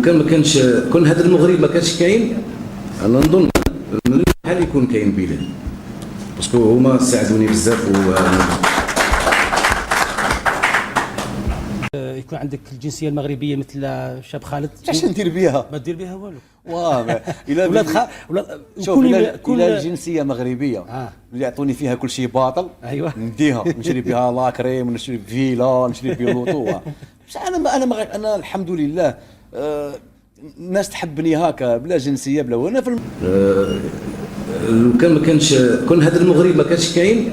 لو كان ما كانش كون هذا المغرب ما كانش كاين، انا نظن من الحال يكون كاين بلال، باسكو هما ساعدوني بزاف. يكون عندك الجنسيه المغربيه مثل الشاب خالد، اش ندير بها؟ ما دير بها والو. واه ولاد شوف الى الجنسيه مغربيه اللي يعطوني فيها كل شيء باطل، ايوه نديها نشري بها لاكريم، نشري فيلا، نشري بها لوطو. بس انا الحمد لله الناس تحبني هكا بلا جنسيه بلا وانا في لو كان ما كانش كون هذا المغرب ما كانش كاين،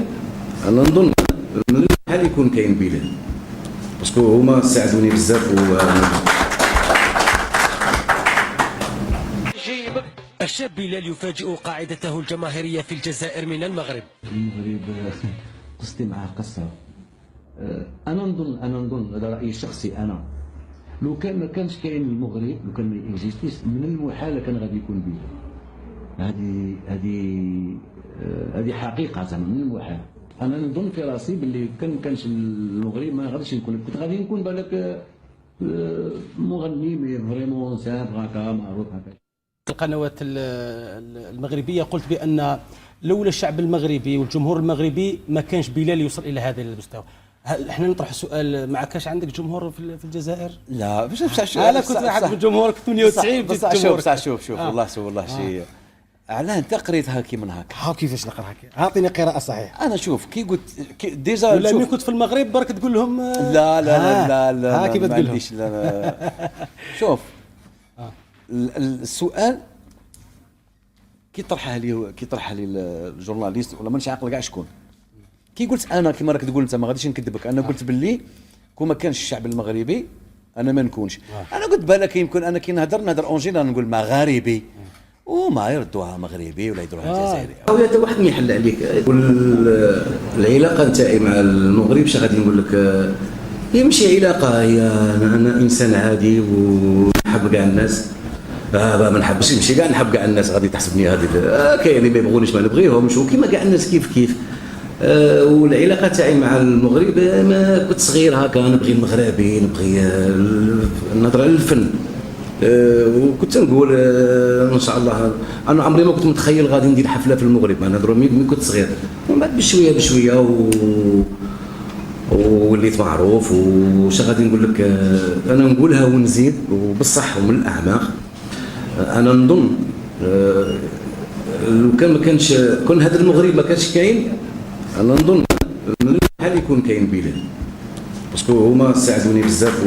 انا نظن من الحال يكون كاين بلال، باسكو هما ساعدوني بزاف. الشاب بلال يفاجئ قاعدته الجماهيرية في الجزائر من المغرب. قصتي معاه قصة. أنا نظن هذا رأيي الشخصي أنا، لو كان ما كانش كاين المغرب، لو كان ما اكزيستيش، من المحال كان غادي يكون بلال. هذه حقيقة زعما من المحال. أنا نظن في راسي باللي كان ما كانش المغرب ما غاديش نكون، كنت غادي نكون بالك مغني مي فريمون سامبل هكا معروف هكا. القنوات المغربيه قلت بان لولا الشعب المغربي والجمهور المغربي ما كانش بلال يوصل الى هذا المستوى. احنا نطرح سؤال، ما كاش عندك جمهور في الجزائر؟ لا باش انا كنت واحد من الجمهور 98 بصح شوف والله شيء علاه انت قريتها كي من هكا. ها كيفاش نقرا هكا؟ اعطيني قراءه صحيحه. انا شوف كي قلت ديجا ولا ملي كنت في المغرب برك تقول لهم لا كيف تقول لهم؟ شوف السؤال كي طرحها لي الجورناليست ولا مانيش عاقل كاع شكون، كي قلت انا كيما راك تقول انت ما غاديش نكذبك، انا قلت باللي كون ما كانش الشعب المغربي انا ما نكونش. انا قلت بالك يمكن انا كي نهضر اونجينا نقول مغاربي وما يردوها مغربي ولا يديروها جزائري. هذا واحد ما يحل عليك. العلاقه نتاعي مع المغرب اش غادي نقول لك، هي ماشي علاقه، هي انا انسان عادي ونحب كاع الناس. ما نحبش نمشي كاع نحب كاع الناس، غادي تحسبني هذه كاين اللي ما يبغونيش ما نبغيهمش وكيما كاع الناس كيف. والعلاقه تاعي مع المغرب، ما كنت صغير هكا نبغي المغربي، نبغي نهضر على الفن، وكنت نقول ان شاء الله. انا عمري ما كنت متخيل غادي ندير حفله في المغرب، انا نهضر ملي كنت صغير، ومن بعد بشويه وليت معروف. وش غادي نقول لك، انا نقولها ونزيد وبالصح ومن الاعماق. انا نظن لو كان ما كانش كون هذا المغرب ما كانش كاين، انا نظن من الحال يكون كاين بلال، باسكو هما ساعدوني بزاف.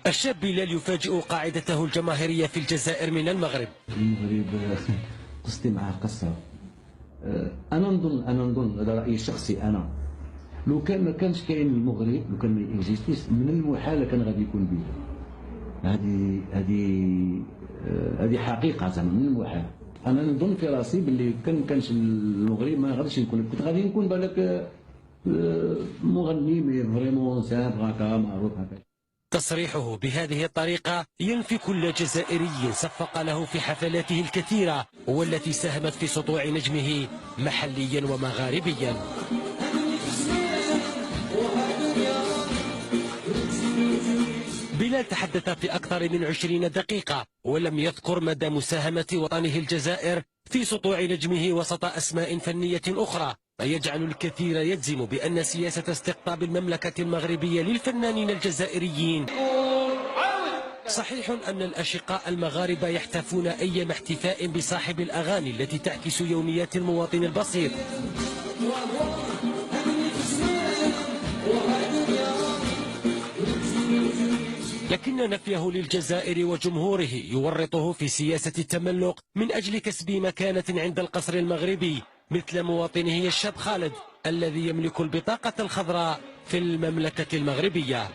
الشاب بلال يفاجئ قاعدته الجماهيرية في الجزائر من المغرب. قصتي معاه قصة. أنا نظن هذا رأيي الشخصي أنا، لو كان ما كانش كاين المغرب، لو كان ما اكزيستيش، من المحال كان غادي يكون بلال. هذه حقيقة زعما من المحال. أنا نظن في راسي باللي كان ما كانش المغرب ما غاديش نكون، كنت غادي نكون بالك مغني مي فريمون سامبل هكا معروف هكا. تصريحه بهذه الطريقة ينفي كل جزائري صفق له في حفلاته الكثيرة والتي ساهمت في سطوع نجمه محليا ومغاربيا. بلال تحدث في أكثر من 20 دقيقة ولم يذكر مدى مساهمة وطنه الجزائر في سطوع نجمه وسط أسماء فنية أخرى، ما يجعل الكثير يجزم بأن سياسة استقطاب المملكة المغربية للفنانين الجزائريين. صحيح أن الأشقاء المغاربة يحتفون أيام احتفاء بصاحب الأغاني التي تعكس يوميات المواطن البسيط، لكن نفيه للجزائر وجمهوره يورطه في سياسة التملق من أجل كسب مكانة عند القصر المغربي، مثل مواطنه الشاب خالد الذي يملك البطاقة الخضراء في المملكة المغربية.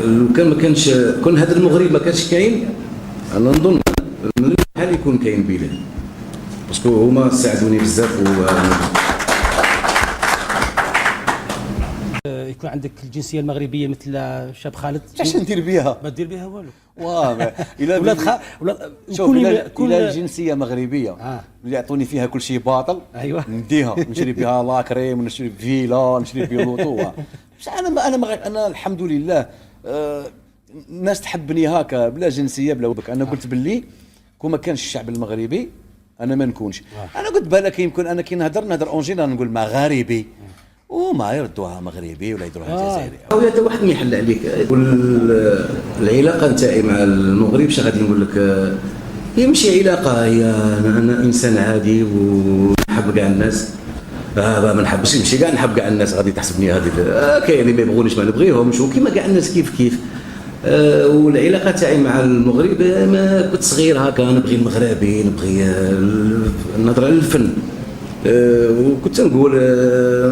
لو كان ما كانش كون هذا المغرب ما كانش كاين، انا نظن من الحال يكون كاين بلال، باسكو هما ساعدوني بزاف. يكون عندك الجنسيه المغربيه مثل الشاب خالد؟ اش ندير بها؟ ما دير بها والو. واه الا شوف كل الا الجنسيه مغربيه اللي يعطوني فيها كل شيء باطل، ايوه نديها نشري بها لاكريم، نشري فيلا، نشري بها لوطو. بس انا الحمد لله الناس تحبني هكا بلا جنسيه بلا وبك. انا قلت باللي كون ما كانش الشعب المغربي انا ما نكونش. انا قلت بالك يمكن انا كي نهضر اونجينا نقول مغاربي وما يردوها مغربي ولا يديروها جزائري. ولا حتى واحد ما يحل عليك. العلاقه نتاعي مع المغرب شنو غادي نقول لك، هي ماشي علاقه، هي انا انسان عادي ونحب كاع الناس. ما نحبش نمشي كاع نحب كاع الناس، غادي تحسبني هذه كاين اللي ما يبغونيش ما نبغيهمش وكيما كاع الناس كيف كيف. والعلاقه تاعي مع المغرب ما كنت صغير هكا نبغي المغربي، نبغي النظره للفن. وكنت نقول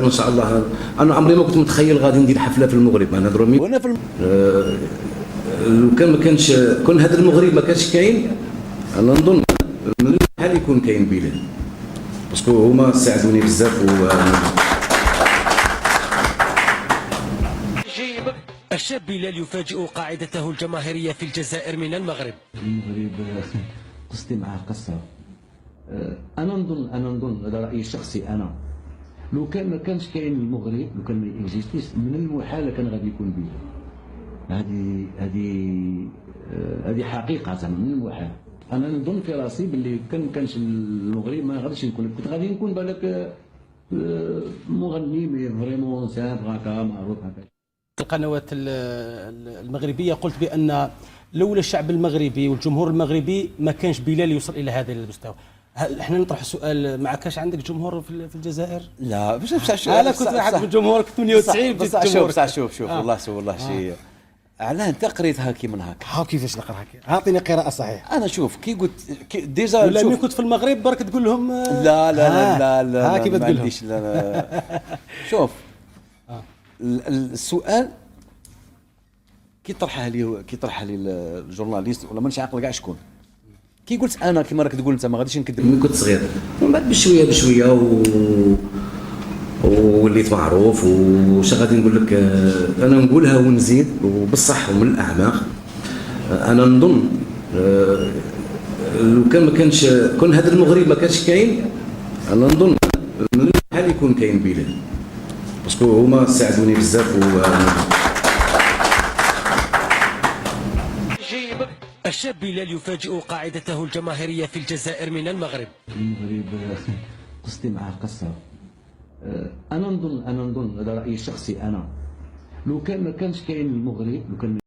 ان شاء الله انا عمري ما كنت متخيل غادي ندير حفله في المغرب. انا نهضروا وانا في لو كان ما كانش كون هذا المغرب ما كانش كاين، انا نظن من الحال يكون كاين بلال، باسكو هما ساعدوني بزاف. الشاب بلال يفاجئ قاعدته الجماهيرية في الجزائر من المغرب. المغرب قصتي معاه قصه. انا نظن هذا رايي الشخصي انا، لو كان ما كانش كاين المغرب، لو كان ما اكزيستيش من المحال كان غادي يكون بلال. هذه حقيقه زعما من المحال. انا نظن في راسي باللي كان كانش المغرب ما غاديش نكون، كنت غادي نكون بالك مغني مي فريمون سامبل هكا معروف هكا. القنوات المغربيه قلت بان لولا الشعب المغربي والجمهور المغربي ما كانش بلال يوصل الى هذا المستوى. هل احنا نطرح سؤال، ما كاش عندك جمهور في الجزائر؟ لا باش انا كنت واحد من الجمهور، كنت 98 بصح شوف والله شيء علاه انت قريتها كي من هكا. ها كيفاش نقراها؟ اعطيني قراءه صحيحه. انا شوف كي قلت ديجا ولا ملي كنت في المغرب برك تقول لهم لا لا لا لا ها كيف تقول لهم؟ لا شوف السؤال كي طرحها لي الجورناليست ولا مانيش عاقل كاع شكون، كي قلت انا كيما راك تقول انت ما غاديش نكذب. ملي كنت صغير ومن بعد بشويه بشويه وليت معروف. وش غادي نقول لك، انا نقولها ونزيد وبالصح ومن الاعماق. انا نظن لو كان ما كانش كون هذا المغرب ما كانش كاين، انا نظن من الحال يكون كاين بلال، باسكو هما ساعدوني بزاف. الشاب بلال يفاجئ قاعدته الجماهيرية في الجزائر من المغرب. المغرب قصتي معاه قصه. انا نظن هذا رايي الشخصي انا، لو كان ما كانش كاين المغرب، لو كان